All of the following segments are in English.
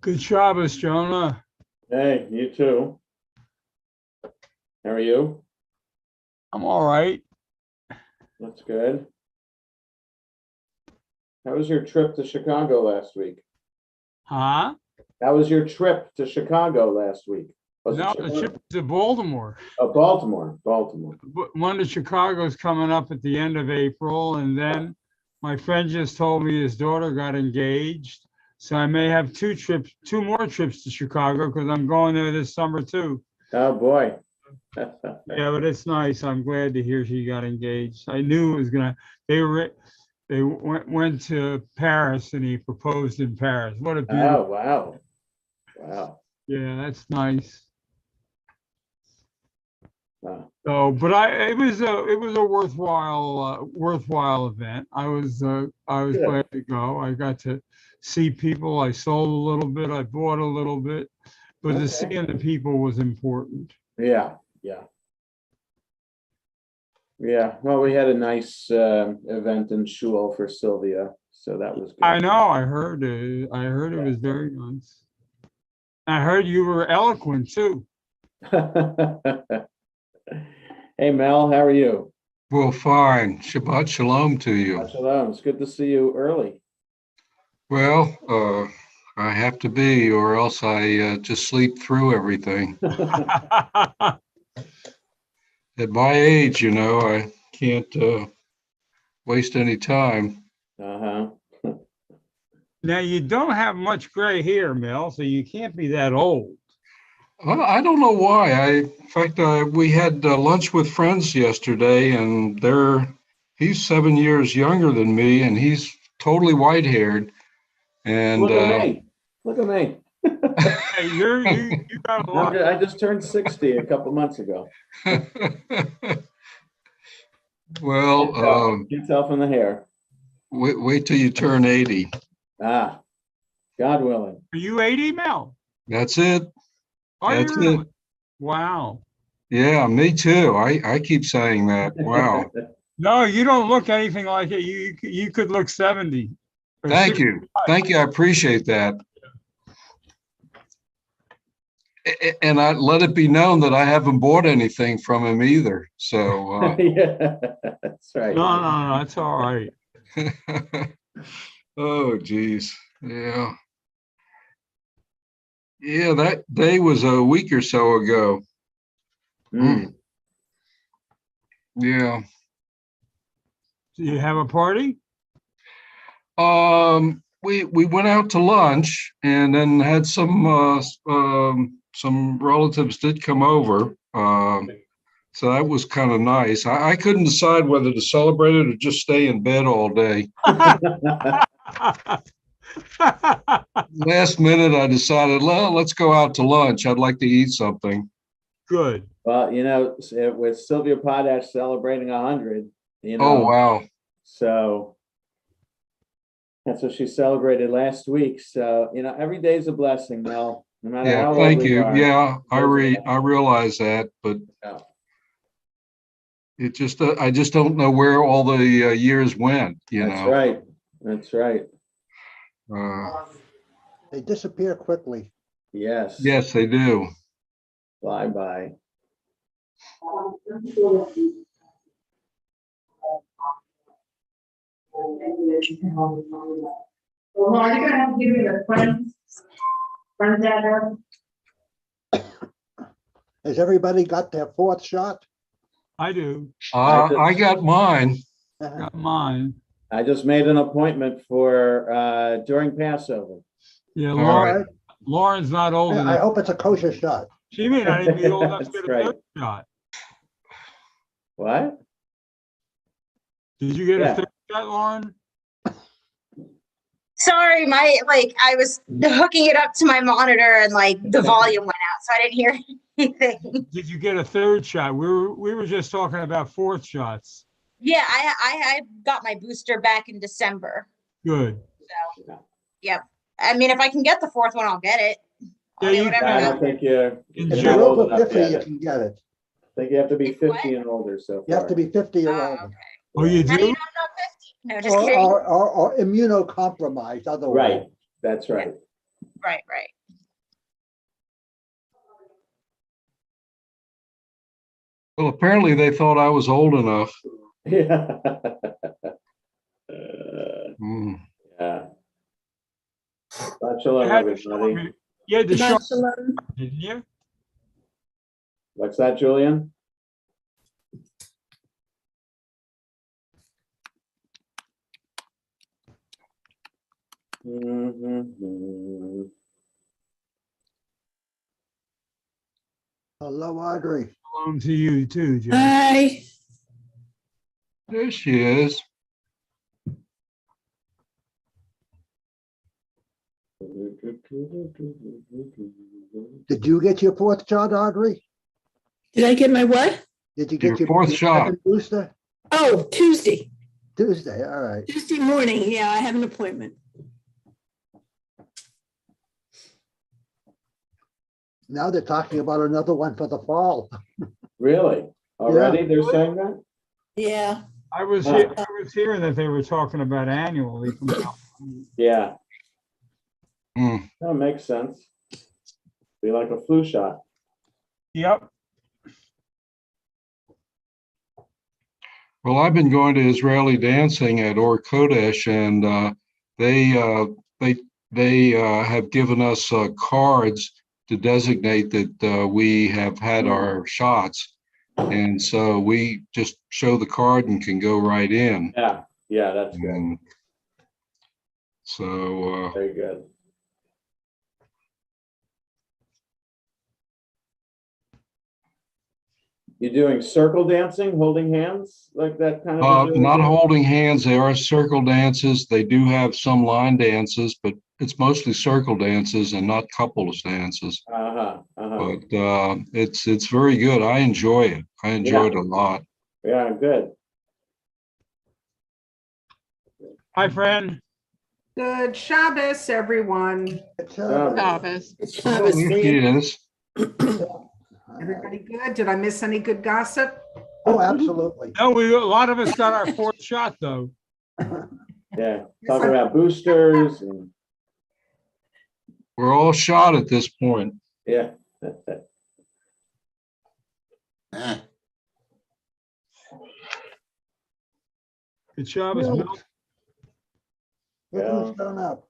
Good Shabbos, Jonah. Hey, you too. How are you? I'm all right. That's good. How was your trip to Chicago last week? Huh? How was your trip to Chicago last week? Was it No, the Chicago? trip to Baltimore. Oh, Baltimore. Baltimore. One to Chicago's coming up at the end of April, and then my friend just told me his daughter got engaged. So I may have two more trips to Chicago because I'm going there this summer too. Oh boy. Yeah, but it's nice. I'm glad to hear she got engaged. I knew it was gonna. They went to Paris and he proposed in Paris. What a beautiful. Oh wow. Wow. Yeah, that's nice. Wow. So, but it was a worthwhile event. I was Good. glad to go. I got to see people. I sold a little bit. I bought a little bit, but the Okay. seeing the people was important. Yeah. Yeah. Yeah. Well, we had a nice event in Shul for Sylvia, so that was I good. know. I heard it. I heard it was very nice. I heard you were eloquent too. Hey Mel, how are you? Well, fine. Shabbat shalom to you. Shalom. It's good to see you early. Well, I have to be, or else I just sleep through everything. At my age, I can't waste any time. Uh-huh. Now you don't have much gray hair, Mel, so you can't be that old. Well, I don't know why. In fact, we had lunch with friends yesterday, and he's 7 years younger than me, and he's totally white-haired. And Look at me. Look at me. Hey, you got a lot. I just turned 60 a couple months ago. well, Can't tell from the hair. wait till you turn 80. Ah, God willing. Are you 80, Mel? That's it. Are you That's really? it. Wow. Yeah, me too. I keep saying that. Wow. No, you don't look anything like it. You could look 70 or Thank 60. you. Thank you. I appreciate that. And I let it be known that I haven't bought anything from him either. So, Yeah, that's right. No, that's all right. oh, geez. Yeah. Yeah, that day was a week or so ago. Mm. Yeah. Do you have a party? We went out to lunch and then had some relatives did come over. So that was kind of nice. I couldn't decide whether to celebrate it or just stay in bed all day. Last minute, I decided, well, let's go out to lunch. I'd like to eat something. Good. Well, with Sylvia Potash celebrating 100, Oh, wow. so that's what she celebrated last week. So, every day is a blessing, Mel, no matter Yeah, how old thank we you. are. Yeah, I realize that, but Yeah. I just don't know where all the years went, That's right. That's right. They disappear quickly. Yes. Yes, they do. Bye bye. Well, are you gonna have to give me the friends address? Has everybody got their fourth shot? I do. I got mine. Got mine. I just made an appointment for during Passover. Yeah, All Lauren. right. Lauren's not old I enough. hope it's a kosher shot. She may not even be old enough to That's get a right. third shot. What? Did you get Yeah. a third shot, Lauren? Sorry, I was hooking it up to my monitor and the volume went out, so I didn't hear anything. Did you get a third shot? We were just talking about fourth shots. Yeah, I got my booster back in December. Good. So, yep. I mean, if I can get the fourth one, I'll get it. Yeah, I'll get you whatever I can. don't think you're In If June. you're not old over enough 50, you yet. can get it. I think you have to be It's what? 50 and older so far. You have to be 50 or older. Okay. Oh, you How do you do? know I'm not 50? No, just Or, kidding. or immunocompromised otherwise. Right. That's right. Right. Well, apparently they thought I was old enough. Yeah. Hmm. Yeah. Shalom, You had to show everybody. me- You had to show, Shabbat shalom. didn't you? What's that, Julian? Mhm. Hello, Audrey. Belong to you too, Joe. Hi. There she is. Did you get your fourth shot, Audrey? Did I get my what? Did you Your get your fourth shot. second booster? Oh, Tuesday. Tuesday, all right. Tuesday morning. Yeah, I have an appointment. Now they're talking about another one for the fall. Really? Already they're saying that? Yeah. I was hearing that they were talking about annually. From California. Yeah, Hmm. that makes sense. Be like a flu shot. Yep. Well, I've been going to Israeli dancing at Or Kodesh, and they have given us cards to designate that we have had our shots, and so we just show the card and can go right in. Yeah, yeah, that's good. And so Very good. You doing circle dancing, holding hands, like that kind of? Israeli not dance? holding hands. They are circle dances. They do have some line dances, but it's mostly circle dances and not couples dances. Uh-huh, uh-huh. But it's very good. I enjoy it. I enjoy it a lot. Yeah, good. Hi, friend. Good Shabbos, everyone. It's, Shabbos. It's Oh, Shabbos, here Fran. she is. Everybody good? Did I miss any good gossip? Oh, absolutely. No, a lot of us got our fourth shot though. Yeah, talking about boosters and, We're all shot at this point. yeah. Good job, Miss Really? Mel. Look who's shown up.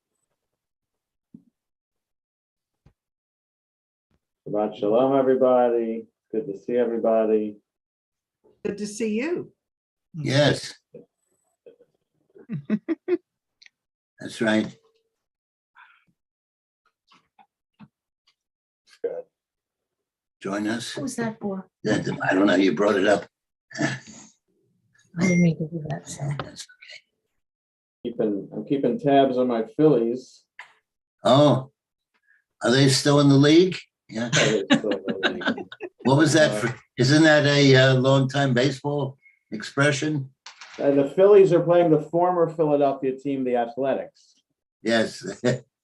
Shabbat shalom, everybody. Good to see everybody. Good to see you. Yes. That's right. Good. Join us. What was that for? I don't know, you brought it up. I didn't mean to do that, so. That's- I'm keeping tabs on my Phillies. Oh, are they still in the league? Yeah. What was that for? Isn't that a long-time baseball expression? The Phillies are playing the former Philadelphia team, the Athletics. Yes.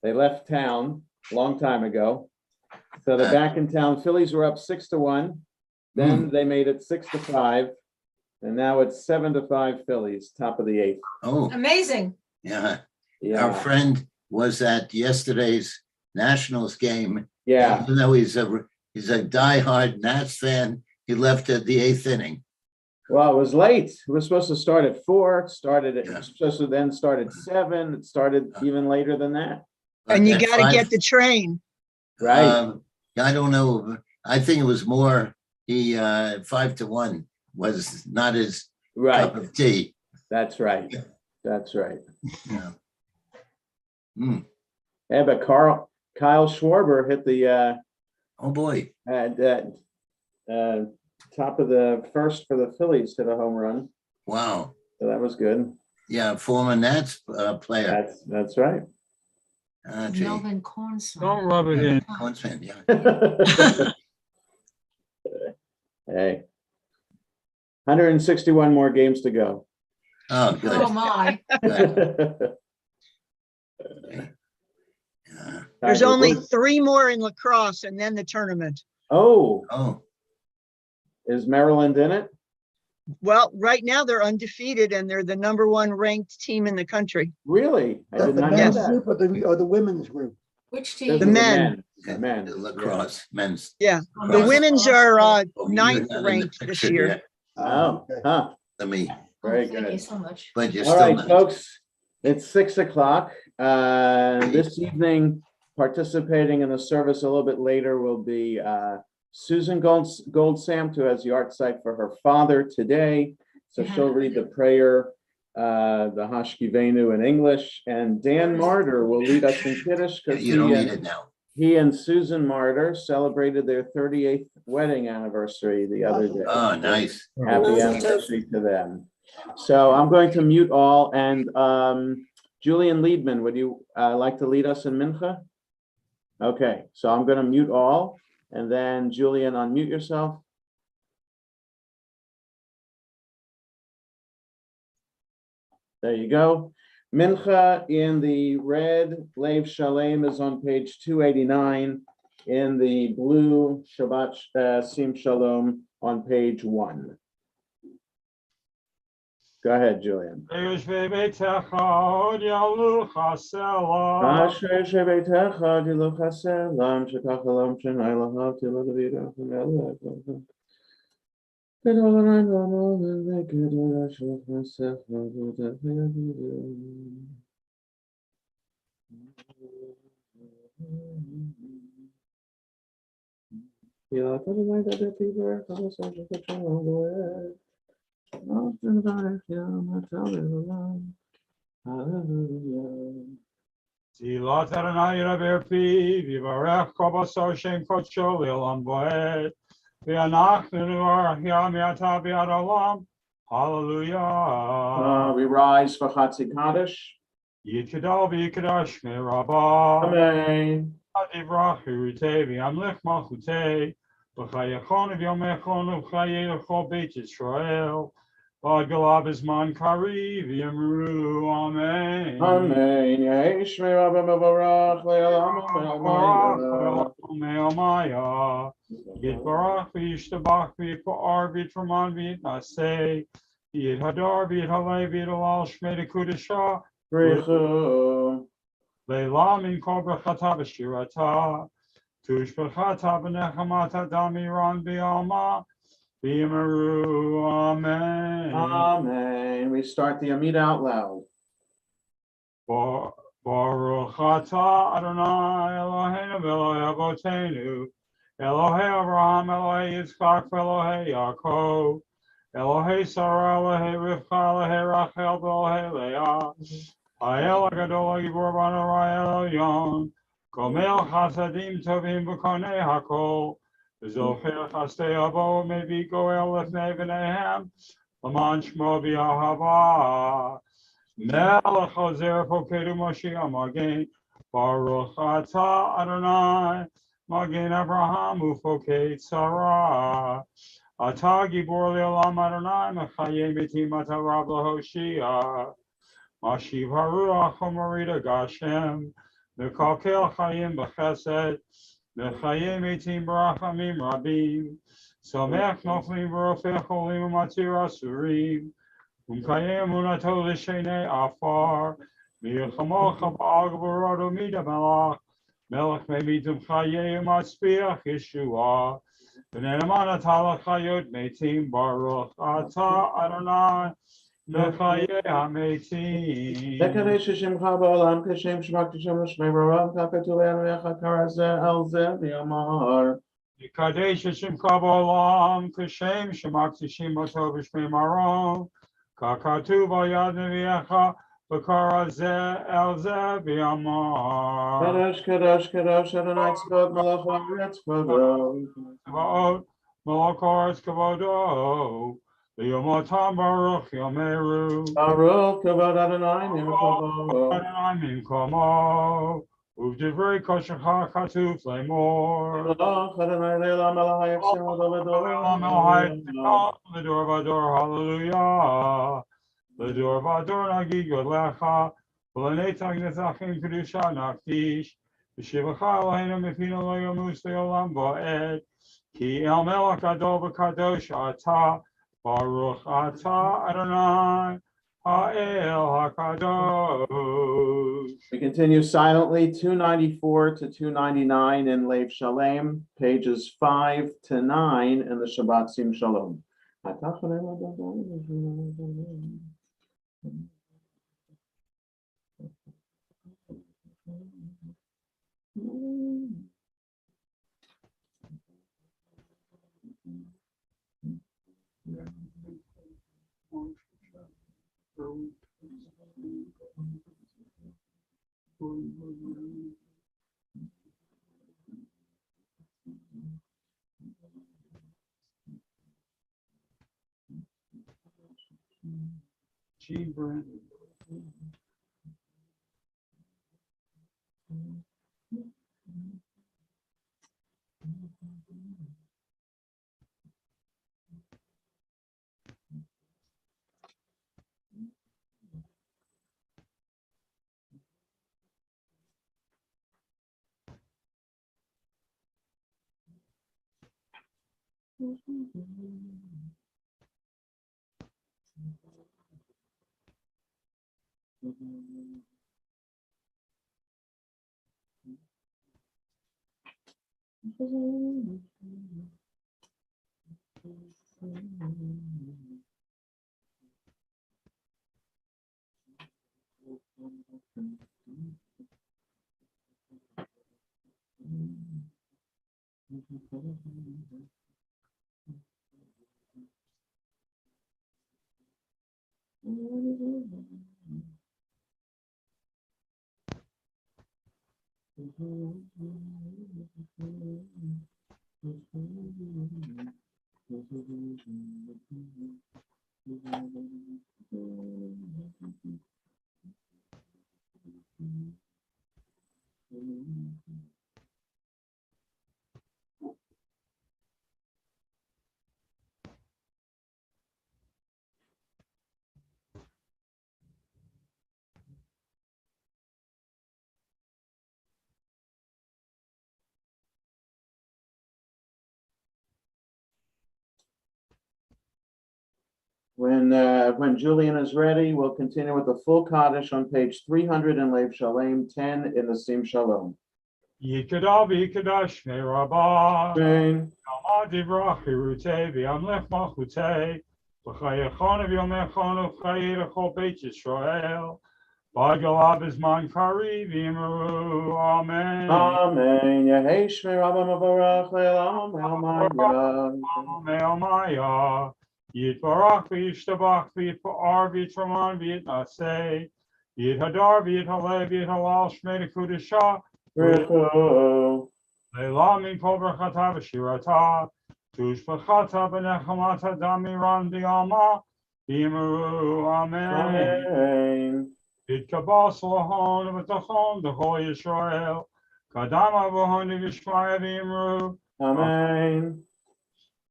They left town a long time ago. So they're back in town. Phillies were up 6-1. Then they made it 6-5. And now it's 7-5 Phillies, top of the eighth. Oh, Amazing. yeah. Our Yeah, friend was at yesterday's Nationals game. yeah, Even though he's a diehard Nats fan, he left at the eighth inning. well, it was late. It was supposed to start at 4, it Yeah. was supposed to then start at 7. It started even later than that. And you At got to five- get the train. Right. I don't know. I think it was more, he 5-1 was not his cup Right. of tea. That's right. That's right. Yeah. Hmm. Yeah, but Kyle Schwarber hit the Oh, boy. top of the first for the Phillies, hit a home run. Wow. So that was good. Yeah, former Nats player. That's right. Gee. Melvin Cornson. Don't rub it in. Cons fan, yeah. Hey. 161 more games to go. Oh, Oh, good. my. Good. Yeah. There's only 3 more in lacrosse and then the tournament. Oh, Oh, is Maryland in it? Well, right now they're undefeated and they're the #1 ranked team in the country. Really? I The did not know men's that. group or the women's group? Which This team? is The men. Amen. The lacrosse, men's. Yeah, the lacrosse. women's are Oh, you're ninth not in the ranked this picture year. yet. Oh, huh, Let me, very Thank you good. so much. but you're All still right, not. folks, it's 6 o'clock. This evening, participating in the service a little bit later will be Susan Goldsamt, who has the art site for her father today. So she'll read the prayer, the Hashkivenu in English, and Dan Martyr will lead us in Kiddush because You don't need it now. he and Susan Martyr celebrated their 38th wedding anniversary the other day. Oh, nice. Happy anniversary to them. So I'm going to mute all, and Julian Liebman, would you like to lead us in Mincha? Okay, so I'm going to mute all, and then Julian, unmute yourself. There you go. Mincha in the red, Lev Shalem is on page 289. In the blue, Shabbat Sim Shalom on page 1. Go ahead, Julian. Asher shebeitecha dilu chaselam, shekachalom shenai lahav tilu davidah melech. Gedol Adonai b'olam v'gedol asher chasecha v'davidah. Hallelujah. Zilat Adonai Yiraber Pi, Vivarech Kol Basar Shem Kodsho Le'olam Voed, V'anachnu Nevarach Yam Yata B'yad Olam. Hallelujah. We rise for Chatzi Kaddish. Yikadal V'yikadash Me'rabah. Amen. Adivrach Hirutei V'yamlech Malchutei, V'chayachon V'yomechon V'chayei L'chol Beit Yisrael. V'agalab Izman Kari V'yamru. Amen. Amen. Yeshme Rabba Mevorach Le'olam Me'omaya. Yitbarach V'yishtabach V'yipar V'yitraman V'yitnaseh. V'yithadar V'yithalei V'yithalal Shmei Dekudesha. Brichu. Leila min kol brachata v'shirata. Tushbachata v'nechamata damiran v'yama. V'yimaru. Amen. Amen. We start the Amida out loud. Baruch atah Adonai Eloheinu v'Elohei Avotenu, Elohei Avraham, Elohei Yitzchak, Elohei Yaakov, Elohei Sarah, Elohei Rivka, Elohei Rachel, Elohei Leah, Ha'el HaGadol HaGibor Banu Ra'el Elyon, Gomel Chasadim Tovim V'Konei HaKol, V'Zocher Chastei Avo Mevi Goel Lefnei V'Nehem, L'man Shmo B'Ahava. Melech Hozer Pokedu Moshiach Magen, Baruch Atah Adonai, Magen Abraham Ufokei Sarah. Atah Gibor Le'olam Adonai, Mechayei Metim Atah Rav L'Hoshia. Mashiv Haruach HaMorida Gashem, Mekalkel Chayim B'Chesed, Mechayei Metim B'Rachamim Rabim, Somech Noflim V'Rofei Cholim U'Matir Asurim. Umkayem unato l'shenei afar, milchamocha ba'al gvorado mida melach, melech me'mitum chayei u'matzpiach Yeshua, v'nenaman atah l'chayot metim baruch atah Adonai, l'chayei ha'metim. V'kadesh Shemcha ba'olam k'shem shmak t'shem l'shmei b'olam k'akatu le'anu yachakar zeh al zeh v'yamar. V'kadesh Shemcha ba'olam k'shem shemak tishim oto b'shmei marom. Kakatu v'yad nevi'echa v'kara zeh el zeh v'yamar. Kadosh, Kadosh, Kadosh, Adonai Tzvot Melech Haaretz Kvodo. Tzva'ot melech haaretz kavodo. V'yomotam baruch yomeru. Baruch Kavod Adonai Mimkomo. Adonai mimkomo. Uvdivrei koshecha katuv lemor. Baruch Adonai Le'olam Elohai Yisrael Elam Elohai L'dor v'dor. Hallelujah. L'dor v'dor nagid godlecha. V'lanei tag netzachim kedusha nakdish. V'shivacha Eloheinu mipinu lo yamus le'olam va'ed. Ki el melech gadol v'kadosh atah. Baruch atah Adonai. Ha'el HaKadosh. We continue silently, 294 to 299 in Lev Shalem, pages 5 to 9 in the Shabbat Sim Shalom. Gibran. When Julian is ready, we'll continue with the full Kaddish on page 300 in Lev Shalem, 10 in the Sim Shalom. Yikadav Yikadash Me Rabbah. Amen. Amadi Brachi Rute V'Amlech Malchute. V'chayechon V'yomechon V'chayir Beit Yisrael. V'Agalav Bizman Kari V'Yimeru. Amen. Amen. Yehei Shmei Rabba Mavarach Le'elam Elmaya. Amen. Maya. Yitbarach V'Yishtabach V'Yitpa'ar V'Yitraman V'Yitnaseh. Yithadar V'Yithaleh V'Yithalal Shmei Kudashah. Rechu. Leila min kol berachata v'shirata, tushbachata b'nechamata damiran b'yama, b'yimeru, amen. Amen. Yitkabas lahon v'tachon d'chol Yisrael, kadama v'hon v'shmaya b'yimeru, Amen.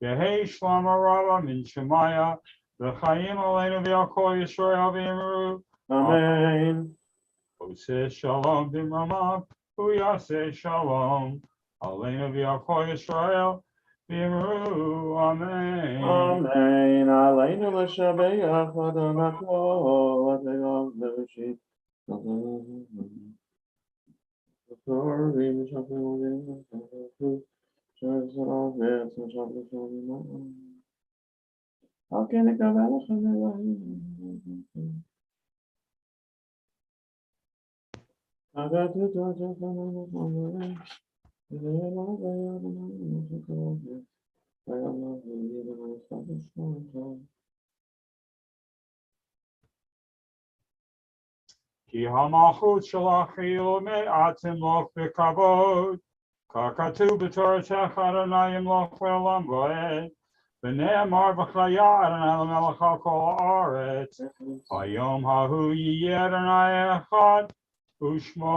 Yehei shlama rabba min shemaya, v'chayim aleinu v'yakol Yisrael b'yimeru, Amen. Oseh shalom b'mamav, uyaseh shalom. Aleinu v'yakol Yisrael, v'yimeru, amen. Amen. Aleinu l'shabeach Adonai kol v'tegav l'rishit. How can it Ki hamachut shalachilu me'atim loch b'kavod, kakatu b'toratecha Adonai imloch le'olam v'ed, v'ne'emar v'chaya Adonai l'melech al kol haaretz, hayom hahu yiyeh Adonai echad, u'shmo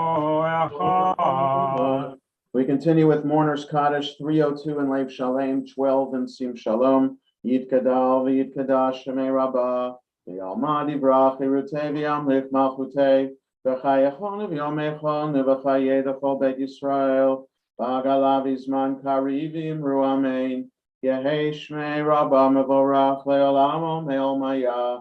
echad. We continue with Mourner's Kaddish, 302 in Lev Shalem, 12 in Sim Shalom. Yitkadal v'yitkadash Shemei Rabbah, v'yalmadi brach irutei v'yamlich malchutei, v'chayechon v'yomechon v'chayei d'chol Beit Yisrael, v'agalav izman kari v'imru amen. Yehei Shmei Rabbah mevorach le'olam omeil maya.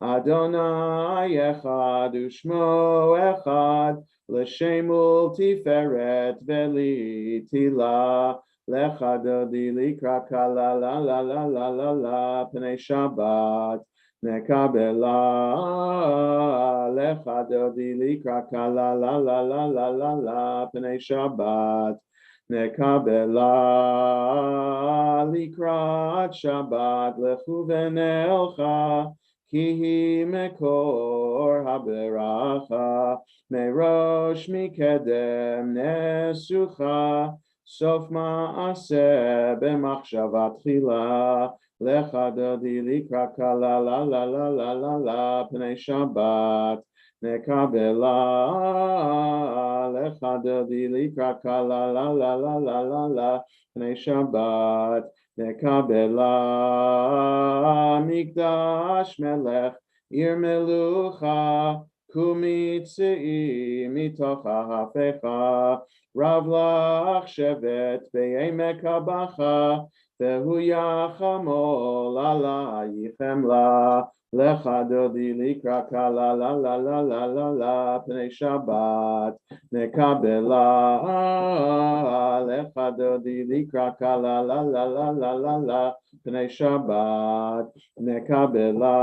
Adonai echad u'shmo echad, l'shemul tiferet veli tila, lecha dodi likra kala la la la la la la pnei Shabbat. Nekabela lecha dodi likra kala la la la la la la pnei Shabbat. Nekabela likrat Shabbat lechu v'nelcha ki hi mekor haberacha merosh mikedem nesucha sof ma'aseh b'machshavat tchila lecha dodi likra kala la la la la la la pnei Shabbat. Nekabela lecha dodi likra kala la la la la la la pnei Shabbat. Nekabela mikdash melech ir melucha kumitzi mitocha hafecha rav lach shevet be'emek habacha vehu yachamol alayichem la lecha dodi likra kala la la la la la la pnei Shabbat. Nekabela lecha dodi likra kala la la la la la la pnei Shabbat. Nekabela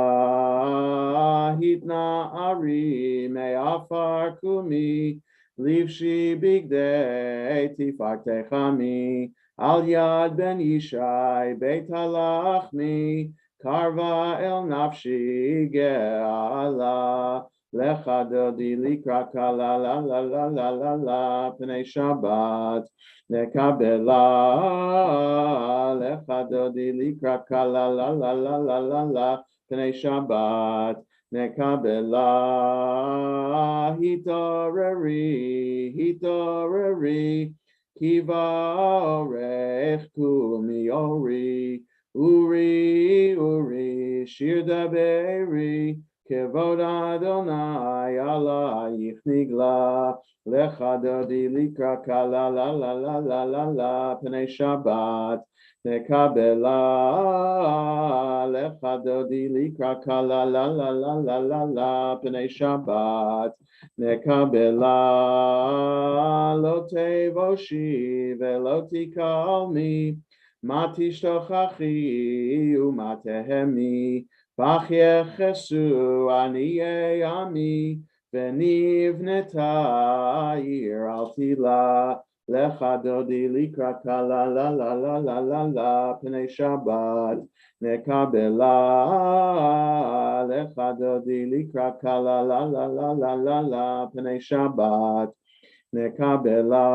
hitna ari me'afar kumi livshi bigdei tifak techami al yad ben Yishai beit halachmi karva el nafshi ge'ala lecha dodi likra kala la la la la la la pnei Shabbat. Nekabela lecha dodi likra kala la la la la la la pnei Shabbat. Nekabela hitoreri kiva orech kumiori uri shir daberi kevod Adonai alayich nigla lecha dodi likra kala la la la la la la pnei Shabbat. Nekabela lecha dodi likra kala la la la la la la pnei Shabbat. Nekabela lo tevoshi velo tikalmi mati shtochachi umatehemi v'achyechesu aniyei ami v'nivneta ir al tila lecha dodi likra kala la la la la la la pnei Shabbat. Nekabela lecha dodi likra kala la la la la la la pnei Shabbat. Nekabela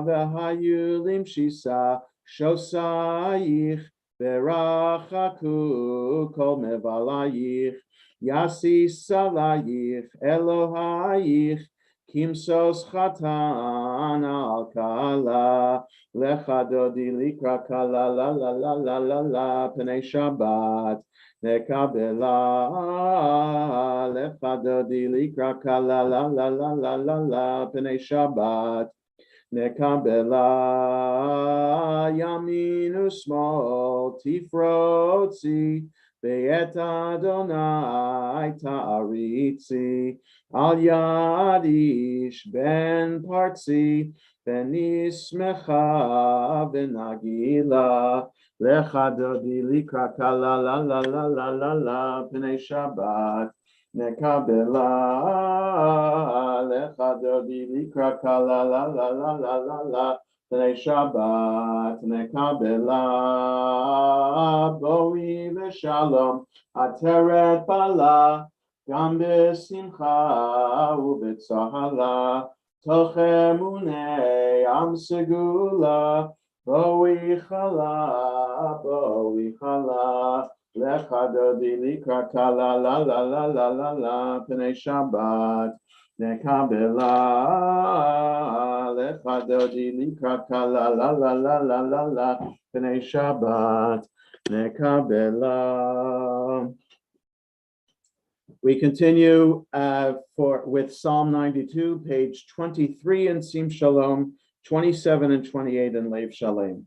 v'hayu limshisa shosayich v'rachaku kol mevalayich yasi salayich Elohayich kimsos chatan al kala lecha dodi likra kala la la la la la la pnei Shabbat. Nekabela lecha dodi likra kala la la la la la la pnei Shabbat. Nekabela yamin u'smol tifrotzi be'et Adonai ta'aritzi al yad ish ben partzi v'nismecha v'nagila lecha dodi likra kala la la la la la la pnei Shabbat. Nekabela lecha dodi likra kala la la la la la la pnei Shabbat. Nekabela boi v'shalom ateret bala gam b'simcha u'b'tzahala toch emunei am segula boi chala lecha dodi likra kala la la la la la la pnei Shabbat. Nekabela lecha dodi likra kala la la la la la la pnei Shabbat. Nekabela. We continue with Psalm 92, page 23 in Sim Shalom, 27 and 28 in Lev Shalem.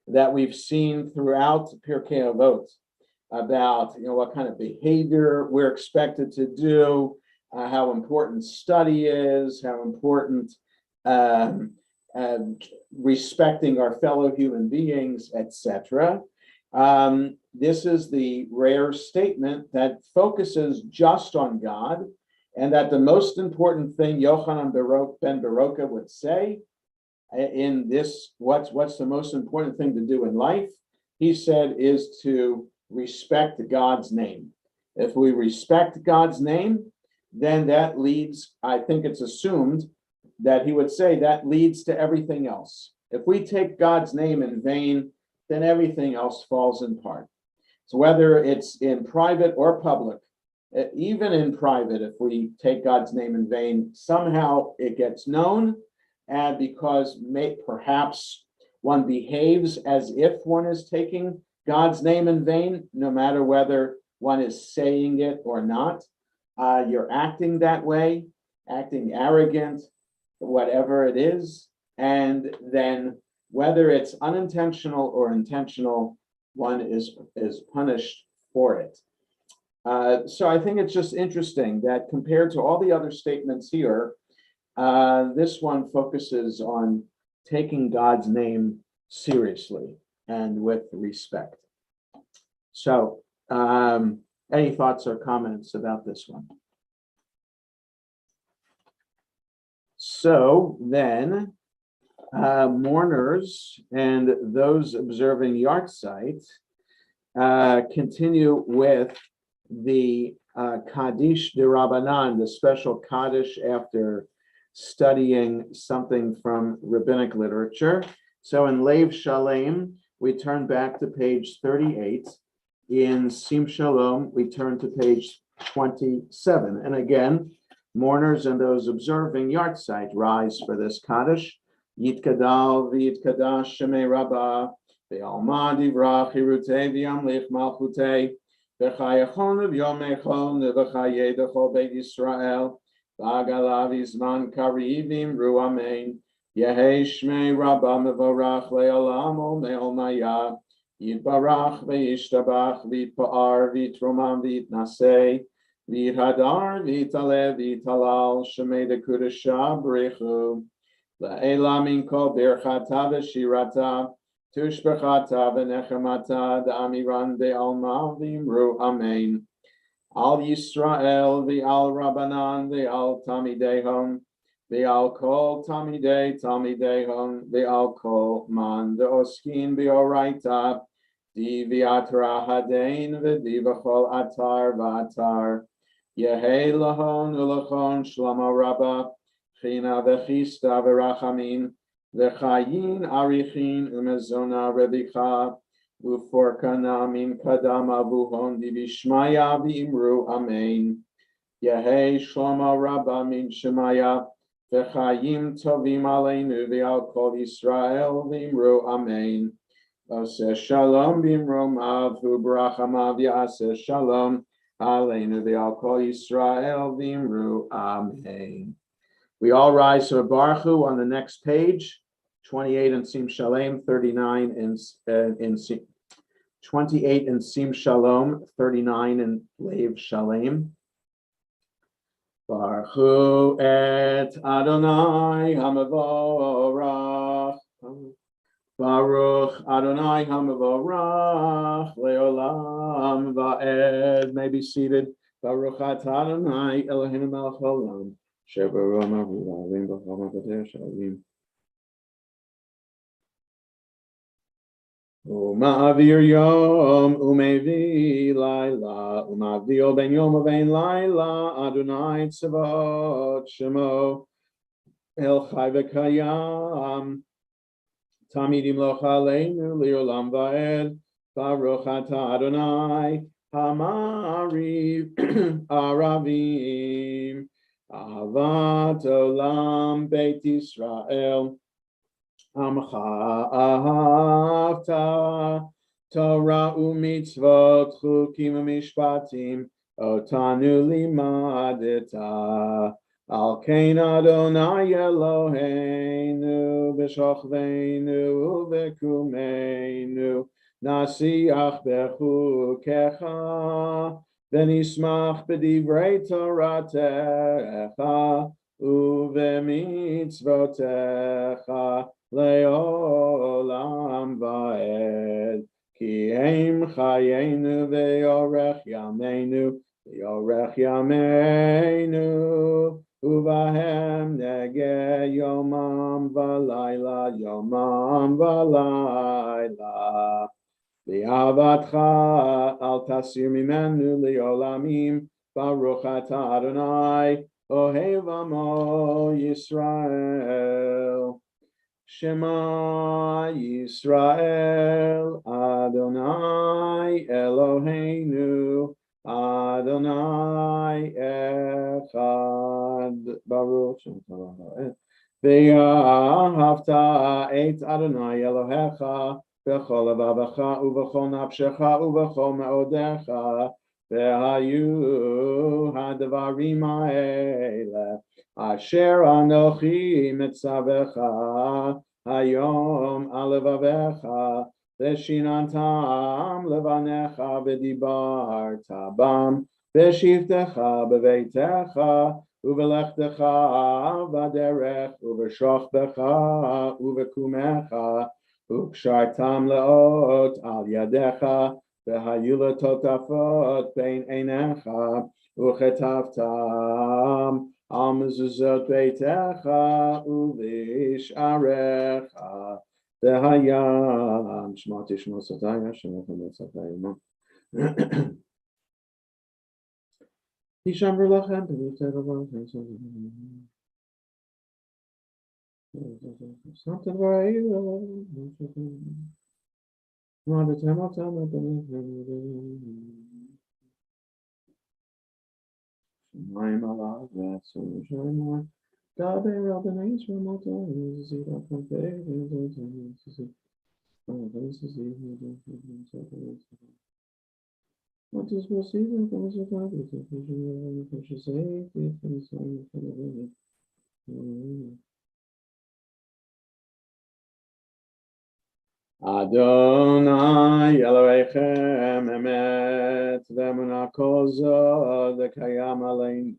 that we've seen throughout Pirkei Avot about what kind of behavior we're expected to do, how important study is, how important respecting our fellow human beings, etc. This is the rare statement that focuses just on God, and that the most important thing Yochanan ben Beroka would say in this, what's the most important thing to do in life, he said, is to respect God's name. If we respect God's name, then that leads, I think it's assumed that he would say that leads to everything else. If we take God's name in vain, then everything else falls in part. So whether it's in private or public, even in private, if we take God's name in vain, somehow it gets known, and because perhaps one behaves as if one is taking God's name in vain, no matter whether one is saying it or not, you're acting that way, acting arrogant, whatever it is, and then whether it's unintentional or intentional, one is punished for it. So I think it's just interesting that compared to all the other statements here, this one focuses on taking God's name seriously and with respect. So any thoughts or comments about this one? So then, mourners and those observing yahrzeit continue with the Kaddish de Rabbanan, the special Kaddish after studying something from rabbinic literature. So in Lev Shalem, we turn back to page 38. In Sim Shalom, we turn to page 27. And again, mourners and those observing yahrzeit rise for this Kaddish. Yitkadal v'yitkadash shemei rabbah ve'alma divrach hirutei v'yamlich malchutei v'chayachon v'yomechon v'chayei d'chol beit Yisrael v'agalav izman karivim ru amen yehei shmei rabbah mevorach le'olam ol me'ol maya yitbarach v'yishtabach v'yitpa'ar v'yitromam v'yitnasei v'yithadar v'yitalev v'yitalal shemei d'kudashah b'rechu La'ela min kol birchata v'shirata tushbechata v'nechemata da'amiran ve'alma v'imru amen. Al Yisrael v'al Rabbanan v'al Tamidehon v'al kol Tamidehon v'al kol man v'oskin v'oraita di v'atra hadein v'di v'chol atar v'atar yehei lahon u'lachon shlama rabbah China v'chista v'rachamin v'chayin arichin u'mezona revicha u'forkana min kadama vuhon divishmaya v'imru amen. Yehei shlomo rabba min shemaya v'chayim tovim aleinu v'al kol Yisrael v'imru amen. Oseh shalom v'imromav u'brachamav yaseh shalom aleinu v'al kol Yisrael v'imru amen. We all rise to a Baruch Hu on the next page, 28 in Sim Shalom, 39 in 28 in Sim Shalom, 39 in Lev Shalom. Baruch Hu et Adonai Hamavorach. Baruch Adonai Hamavorach Leolam Va'ed. May be seated. Baruch at Adonai Eloheinu melech haolam. Uma'avir yom umevi laila uma'avir ben yom uvein laila Adonai tzavot shemo el chai v'kayam tamidim loch aleinu li'olam va'ed baruch atah Adonai hamariv aravim Ahavat olam Beit Yisrael Amcha ahavta Torah u'mitzvot chukim u'mishpatim Otanu limadeta Al Kain Adonai Eloheinu b'shochveinu v'kumeinu nasiach bechukecha v'nismach b'divrei Toratecha uv'mitzvotecha le'olam va'ed ki hem chayenu ve'yorech yameinu ve'yorech yameinu Uvahem nege yomam valayla, yomam valayla. V'avatcha al tasir mimenu leolamim, Baruch atah Adonai, ohev amo Yisrael. Shema Yisrael, Adonai Eloheinu, Adonai Echad. Baruch Ve'ahavta et Adonai Elohecha b'chol levavecha ub'chol nafshecha ub'chol me'odecha ve'hayu hadvarim ha'ele asher anochi mitzavecha hayom alevavecha Veshinantam levanecha v'dibarta bam v'shivtecha b'veitecha uvelechtecha v'derech uv'shochbecha uv'kumecha ukshartam leot al yadecha v'hayu totafot bein einecha uchetavtam al mezuzot beitecha uv'isharecha V'hayam shmati shmosataya shemochem etzatayim. Hishamru lachem b'mitzvah lachem. Something very Shemaim alav v'atzur shemaim. Gaber al b'nei Yisrael moto zid al konfei v'zid. What is receiving from the Bible? Adonai Elohechem emet v'emunah kol zod v'kayam aleinu.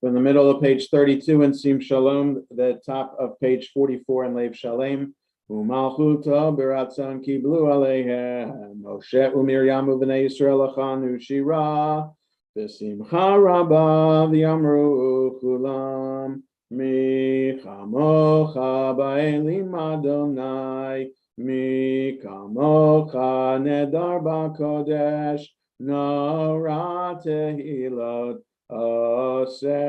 From the middle of page 32 in Sim Shalom, the top of page 44 in Lev Shalem. Umalchuta beratzon kiblu aleihem Moshe uMiriam u'bnei Yisrael achanu shira v'simcha rabba v'yamru chulam mi chamocha ba'elim Adonai mi kamocha nedar ba'kodesh nora tehilot Osefele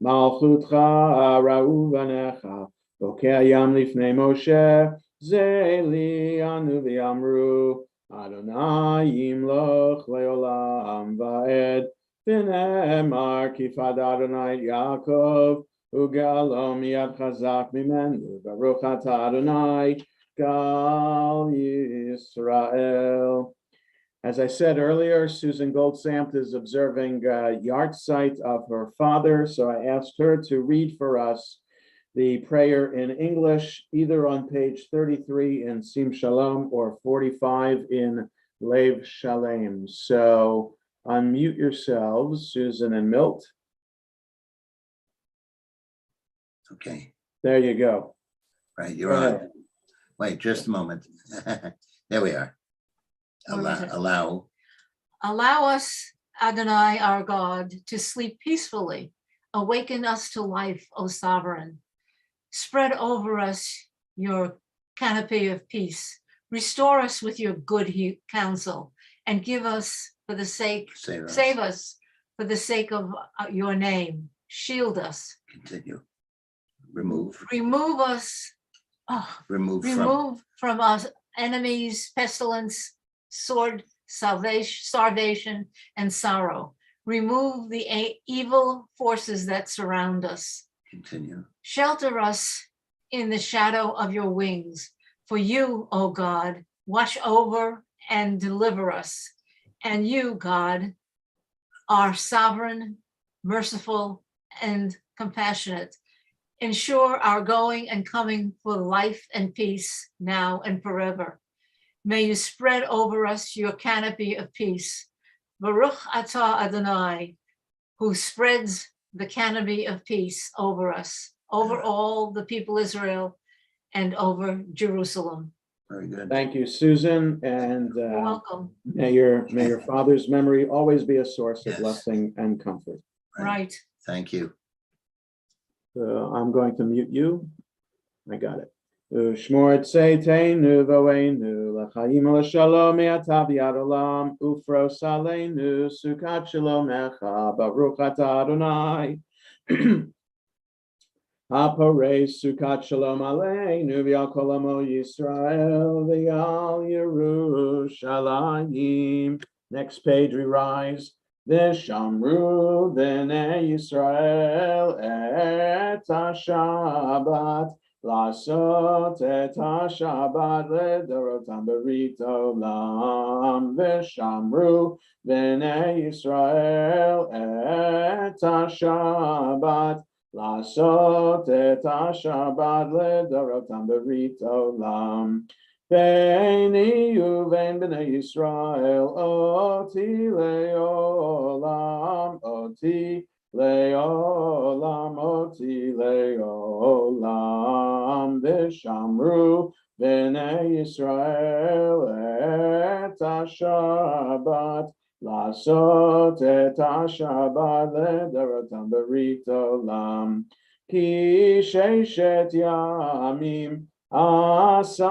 Malchutcha Ra'u Vanecha Bokeh Yam Lifnei Moshe Zeli Anu V'Yamru Adonai Yimloch Leolam Va'ed V'Nemar Kifad Adonai Yaakov Ugalom Yad Chazak Mimenu Baruch Atah Adonai Gal Yisrael. As I said earlier, Susan Goldsamt is observing yahrzeit of her father, so I asked her to read for us the prayer in English, either on page 33 in Sim Shalom or 45 in Lev Shalem. So unmute yourselves, Susan and Milt. Okay, There you go. right, you're on. Wait, just a moment. There we are. Allow. Allow us, Adonai, our God, to sleep peacefully. Awaken us to life, O sovereign. Spread over us your canopy of peace. Restore us with your good counsel and give us for the sake, save us for the sake of your name. Shield us. Continue. Remove. Remove us. Remove from us enemies, pestilence, sword, starvation, and sorrow. Remove the evil forces that surround us. Continue. Shelter us in the shadow of your wings. For you, O God, watch over and deliver us. And you, God, are sovereign, merciful, and compassionate. Ensure our going and coming for life and peace now and forever. May you spread over us your canopy of peace. Baruch atah Adonai, who spreads the canopy of peace over us, over all the people Israel, and over Jerusalem. Very good. Thank you, Susan, and You're welcome. may your father's memory always be a source of Yes. blessing and comfort. Right. Thank you. I'm going to mute you. I got it. Shmor tzeiteinu voeinu l'chaim l'shalom me'ata v'ad olam ufros aleinu sukat shalom echa baruch atah Adonai haporei sukat shalom aleinu v'al kol amo Yisrael v'al Yerushalayim. Next page we rise. V'shamru b'nei Yisrael et ha-Shabbat Lasot et ha-Shabbat ledorotam berit olam. V'shamru b'nei Yisrael et ha-Shabbat Lasot et ha-Shabbat ledorotam berit olam. Beini uvein b'nei Yisrael oti leolam oti leolam oti leolam v'shamru b'nei Yisrael et ha-Shabbat Lasot et ha-Shabbat ledorotam berit olam ki sheishet yamim Asa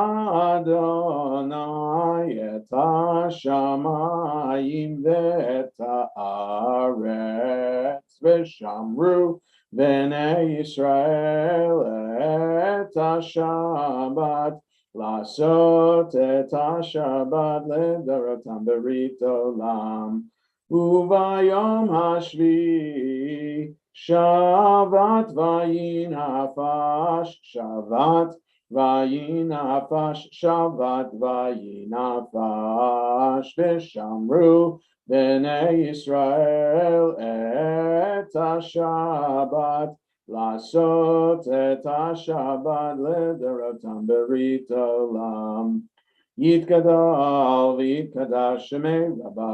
Adonai et ha-shamayim ve'et ha'aretz v'shamru b'nei Yisrael et ha-Shabbat Lasot et ha-Shabbat ledorotam berit olam Uvayom hashvi Shavat vayin hafash Shavat Vayinafash Shavat Vayinafash V'shamru b'nei Yisrael et ha-Shabbat Lasot et ha-Shabbat ledorotam berit olam Yitkadal v'yitkadash shemei Rabba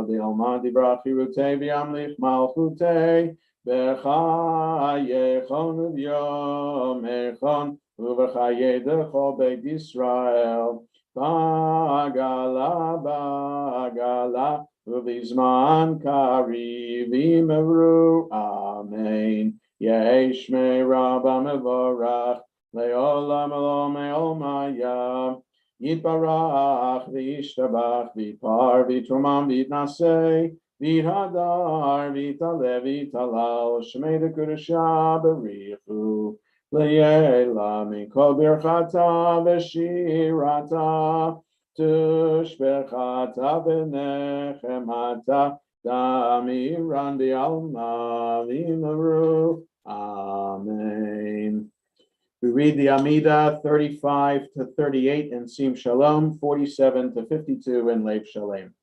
v'yalmad divrach yirutei v'yamlich malchutei B'chayechon v'yomechon Uv'chayedecho beit Yisrael B'agala b'agala Uv'izman kariv imevru Amen Yesh me Rabba mevorach Le'olam elom me'olmaya Yitbarach v'yishtabach v'yipar v'yitrumam v'yitnaseh v'yihadar v'yitaleh v'yitalal Shmei d'Kudusha b'richu Le'ela mikol birchata v'shirata tushbechata v'nechemata damiran b'alma v'imavru. Amen. We read the Amida 35 to 38 in Sim Shalom, 47 to 52 in Lev Shalem.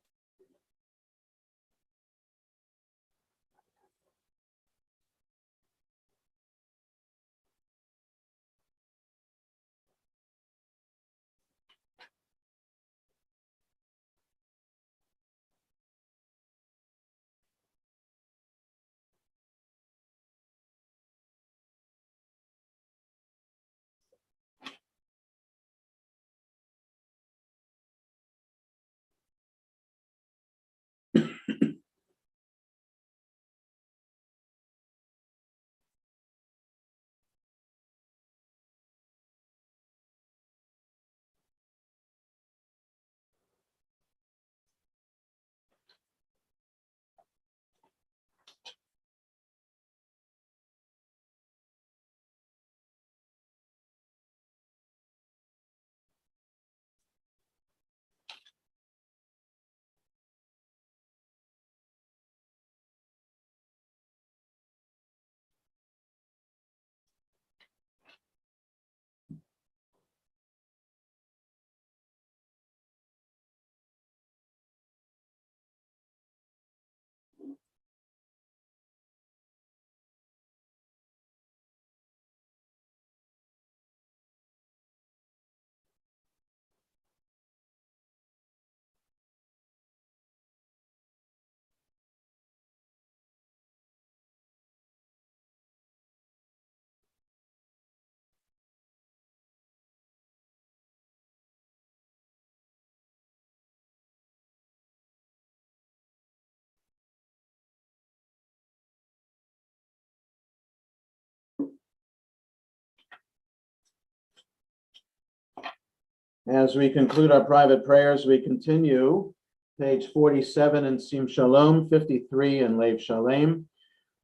As we conclude our private prayers, we continue. Page 47 in Sim Shalom, 53 in Lev Shalem.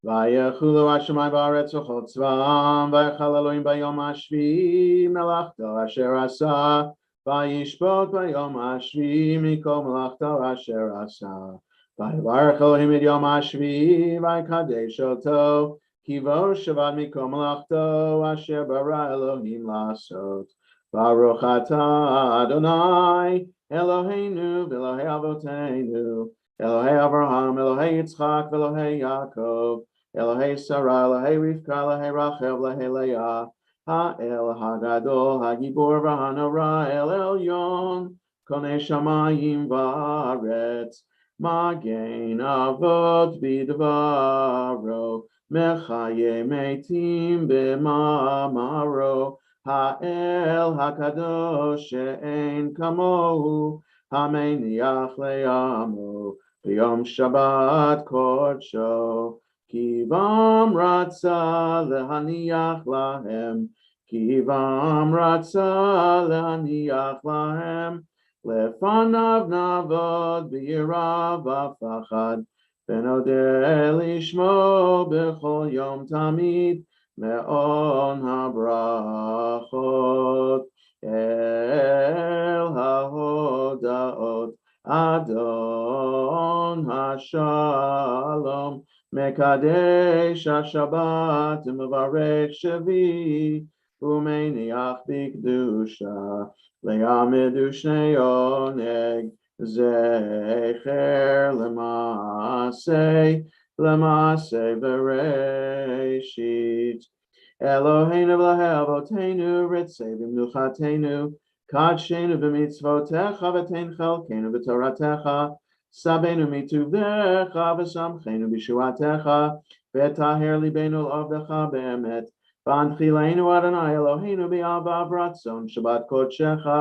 Vayechulu Hashemayim ba'aretz v'chol tzva'am, vayechal Elohim bayom hashvi melachto asher asa, vayishbot bayom hashvi mikol melachto asher asa. Vayivarech Elohim et yom hashvi, vayikadesh oto, kivo shavad mikol melachto asher bara Elohim lasot. Baruch atah Adonai Eloheinu v'Elokei Avoteinu, Elohei Avraham, Elohei Yitzchak, Elohei Yaakov, Elohei Sarah, Elohei Rivka, Elohei Rachel, Elohei Leah, Ha'el Hagadol, Hagibor v'Hanora, El Elyon, Konei Shamayim v'Aretz, Magen Avot b'Dvaro, Mechaye Meitim b'Mamaro, Ha'el Hakadosh she'en kamohu, Hameniach le'amo, B'yom Shabbat kodsho, Kivam ratza lehaniach lahem, Kivam ratza lehaniach lahem, Lefanav navod b'yira v'fachad, Benodeh lishmo b'chol yom tamid, Me'on habrachot, El hahodaot, Adon hashalom, Mekadesh hashabat, Mevarech shevi, Umeniach b'kedusha, Le'amedu shnei oneg, Zecher L'maaseh Bereshit. Eloheinu v'Elokei Avoteinu, Ritzei b'mnuchatenu, Kadshenu b'mitzvotecha, v'tein chelkenu b'toratecha, Sabeinu mituvecha, v'samchenu b'shuatecha, v'taher libenu l'avdecha be'emet, v'anchileinu Adonai Eloheinu b'ava v'ratzon, Shabbat kodshecha,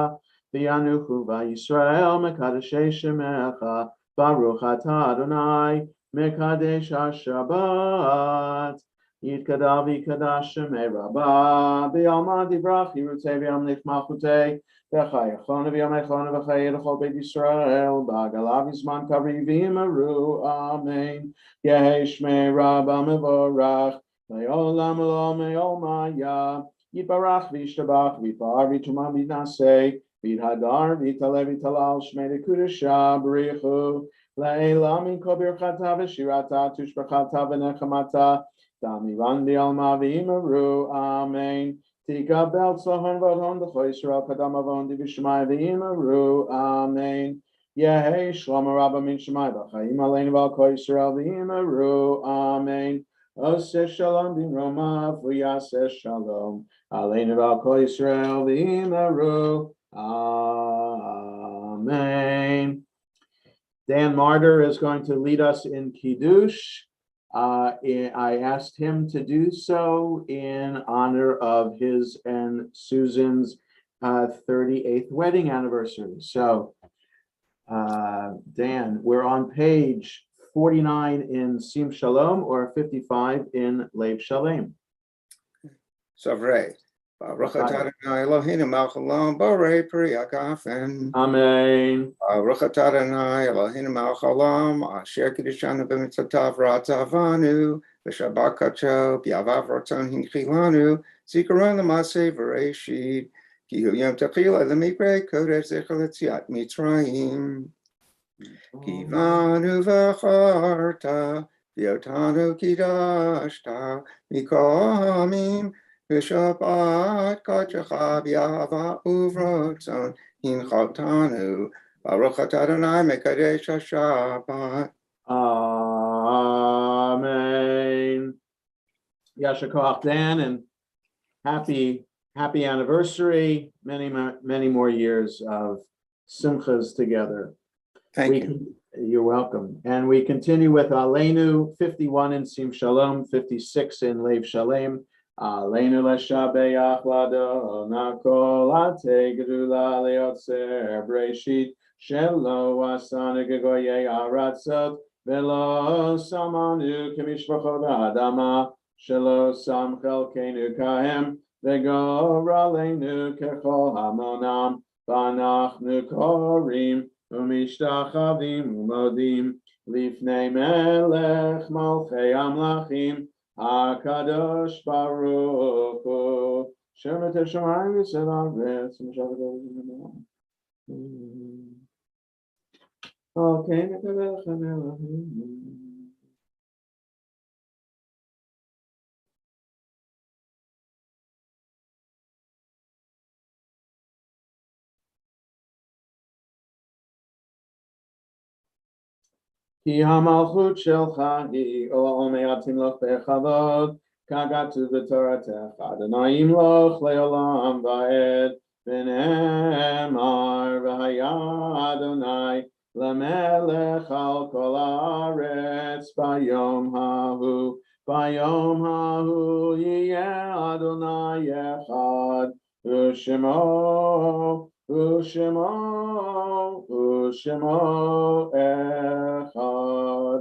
v'yanuchu v'Yisrael mekadeshei shemecha, Baruch atah Adonai mekadesh haShabbat. Yitkadavi Kadashem Rabba, Be'alma Divrach, Yirutei V'Yamlich Malchutei, V'chayachon V'Yamechon V'chayed Chol Beit Yisrael, Ba'galav Yizman Kavri V'imaru, Amen. Yehi Shmei Rabba Mevorach, Le'olam Eloh Me'olmaya, Yibarach V'Yishtabach, V'Yipar V'Tumah V'Naseh, V'Yidhadar V'Yitalev V'Yitalal Shmei Dekudesha, B'Richu, Le'elam Mikol Birchata V'Shirata, Tushbachata V'Nechamata, Damiran Bialma V'imaru, Amen. Tika Bel Tzahon V'Odhon D'Cho Yisrael Kadam Avon D'Vishmai V'imaru, Amen. Yehi Shlomo Rabba Min Shemai B'Chaim Aleinu V'Al Ko Yisrael V'imaru, Amen. Oseh Shalom Bin Romav V'Yaseh Shalom Aleinu V'Al Ko Yisrael V'imaru, Amen. Dan Martyr is going to lead us in Kiddush. I asked him to do so in honor of his and Susan's 38th wedding anniversary. So, Dan, we're on page 49 in Sim Shalom or 55 in Lev Shalem. Savrei. Baruch atah Adonai Eloheinu melech haolam borei peri hagafen. Amen. Baruch atah Adonai Eloheinu melech haolam asher kiddushanu b'mitzvotav v'atzavanu v'shabbat kadsho b'yavav ratzon hinchilanu zikaron l'maaseh Bereshit ki hu yom techila l'mikrei kodesh zecher l'tziat Mitzrayim kivanu v'charta v'yotanu kidashta mikol hamim V'shabbat kadshecha b'yahava uvratzon hinchaltanu Baruch atah Adonai mekadesh haShabbat. Amen. Yasher Koach, Dan, and happy anniversary. Many more years of simchas together. Thank you. You're welcome. And we continue with Aleinu 51 in Sim Shalom, 56 in Lev Shalem. Aleinu l'shabeach l'Adonai kol atei gedula le'otzer Bereshit shelo asanu gegoyei aratzot velo samanu kemishpachot ha'adama shelo sam chelkeinu kahem v'gor aleinu kechol hamonam V'anachnu korim u'mishtachavim u'modim lifnei melech malchei amlachim HaKadosh Baruch Hu Shemet Hashemayim Yisrael Haaretz Okay, Ki hamalchut shelcha hi olam me'atim loch bechavod kagatu b'toratecha Adonai imloch le'olam va'ed v'ne'emar v'haya Adonai Lamelech al kol haaretz bayom hahu yiyeh Adonai echad u'shemo echad.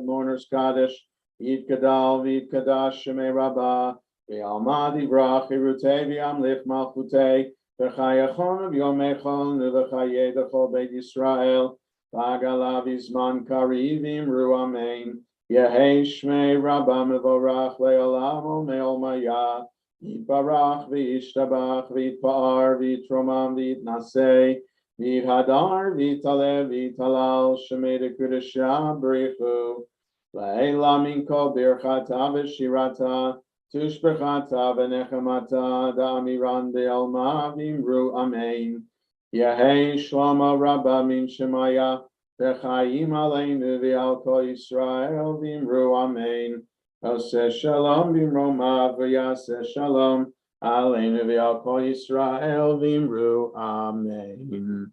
Mourners Kaddish Yitgadal v'Yitkadash Shemei Rabbah v'Almad Yivrach Yirutei v'Yamlich Malchutei v'Chayachon v'Yomechon v'Chayei D'chol Beit Yisrael v'Agalav Yizman Karivim Ru Amen Yehei Shmei Rabbah Mevorach Le'olam Ol Maya Yitbarach v'Yishtabach v'Yitpa'ar v'Yitromam v'Yitnasei v'Yithadar v'Yitalev v'Yitalal Shemei D'Kudesha B'richu La'ela min kol birchata v'shirata tushbechata v'nechamata da'amiran de'alma v'imru amen Yehei Shlomo Rabba min Shemaya v'chayim aleinu v'al kol Yisrael v'imru amen Oseh shalom v'imroma v'yaseh shalom aleinu v'al kol Yisrael v'imru amen.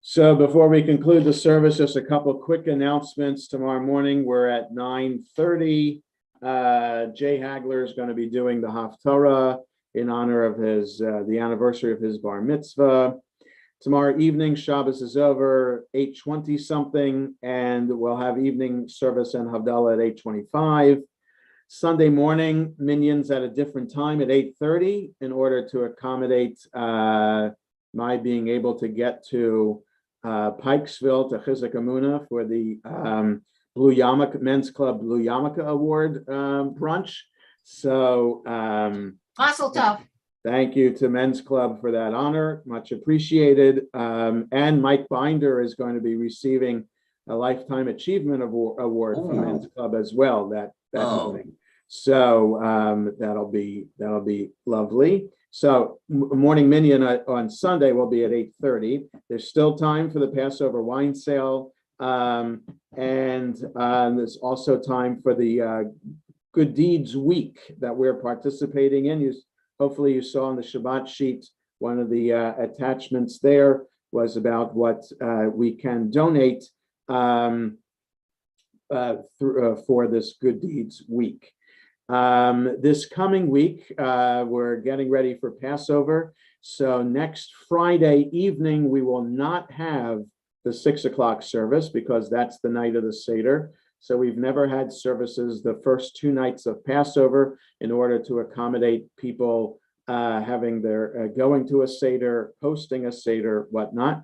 So before we conclude the service, just a couple quick announcements. Tomorrow morning, we're at 9:30. Jay Hagler is going to be doing the Haftarah in honor of his the anniversary of his bar mitzvah. Tomorrow evening, Shabbos is over, 8:20 something, and we'll have evening service and Havdalah at 8:25. Sunday morning, minions at a different time at 8:30 in order to accommodate my being able to get to Pikesville to Chizuk Amuna for the Blue Yarmulke Men's Club Blue Yarmulke Award brunch. So Mazel tov. thank you to Men's Club for that honor, much appreciated. And Mike Binder is going to be receiving a Lifetime Achievement Award from Men's Club as well that morning. So that'll be lovely. So morning minion on Sunday will be at 8:30. There's still time for the Passover wine sale, and there's also time for the Good Deeds Week that we're participating in. Hopefully you saw on the Shabbat sheet, one of the attachments there was about what we can donate for this Good Deeds Week. This coming week, we're getting ready for Passover. So next Friday evening, we will not have the 6 o'clock service because that's the night of the Seder. So we've never had services the first 2 nights of Passover in order to accommodate people having their going to a Seder, hosting a Seder, whatnot.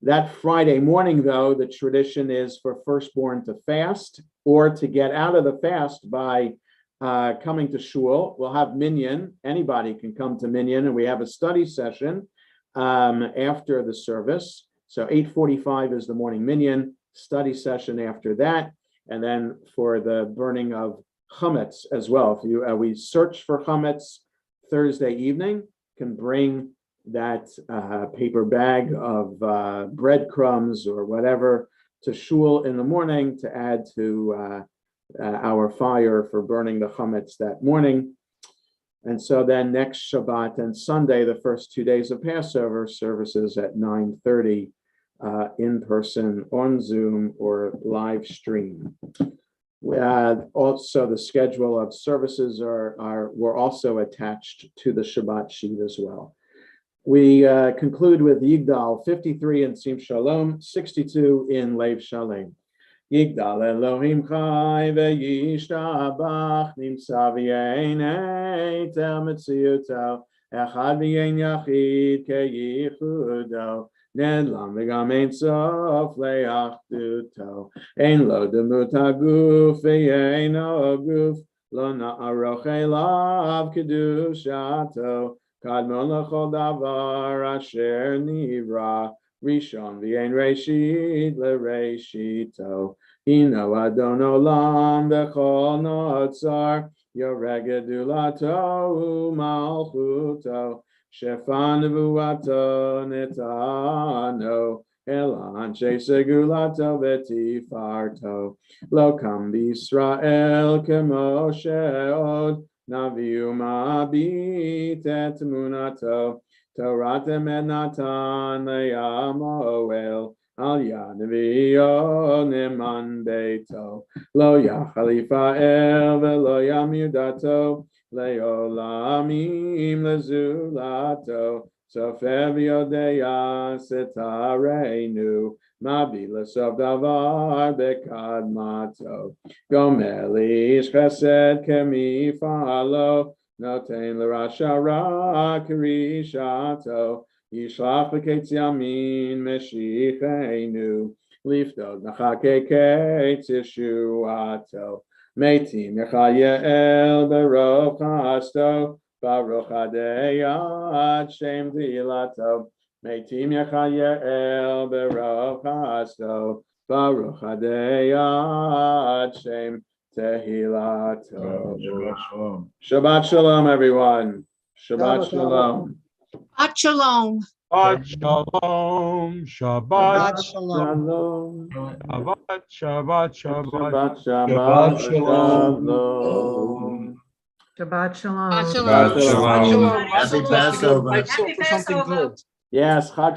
That Friday morning, though, the tradition is for firstborn to fast or to get out of the fast by coming to shul. We'll have minyan. Anybody can come to minyan, and we have a study session after the service. So 8:45 is the morning minyan, study session after that, and then for the burning of chametz as well. If you we search for chametz Thursday evening, can bring that paper bag of breadcrumbs or whatever to shul in the morning to add to our fire for burning the chametz that morning. And so then next Shabbat and Sunday, the first 2 days of Passover, services at 9:30 in person, on Zoom, or live stream. Also, the schedule of services were also attached to the Shabbat sheet as well. We conclude with Yigdal 53 in Sim Shalom, 62 in Lev Shalem. Yigdal Elohim Chai ve'yishtabach nimtza v'yeinei tel metziuto Echad v'yein yachid keyichudo. Nedlam v'gam ein sof le'achduto. Ein lo demut haguf v'yeino guf. Lo na'aroch elav kedushato. Kadmon l'chol davar asher nivra. Rishon v'yein reshit le'reshito. Hino adon olam v'chol notzar. Yoreh gedulato u'malchuto. Shefan nevuato netano. Elan segulato v'tifarto. Lo kam b'Yisrael kemo she'od. Naviu ma'abit et munato. Torah temed natan le'amoel. Al yad nevi'o neman beito. Lo yachalifa el velo yamudato. Leolamim lezulato. Sofer v'yodeya setarenu. Mabila sof davar bekadmato. Gomer ish chesed kemifalo. Noten l'rasha ra kirishato. Yishlach v'ketz yamin meshichenu. Lifdod nachake ketz yeshuato. Meitim yachayel berov chasto. Baruch adei shem tilato. Meitim yachayel berov chasto. Baruch adei shem tehilato. Shabbat shalom, everyone. Shabbat shalom. Shabbat shalom. Shabbat shalom, Shabbat Shabbat shalom. Shabbat, Shabbat, Shabbat. Shabbat Shabbat shalom. shalom. Shabbat shalom. Shabbat shalom. Happy Passover. Yes, Chag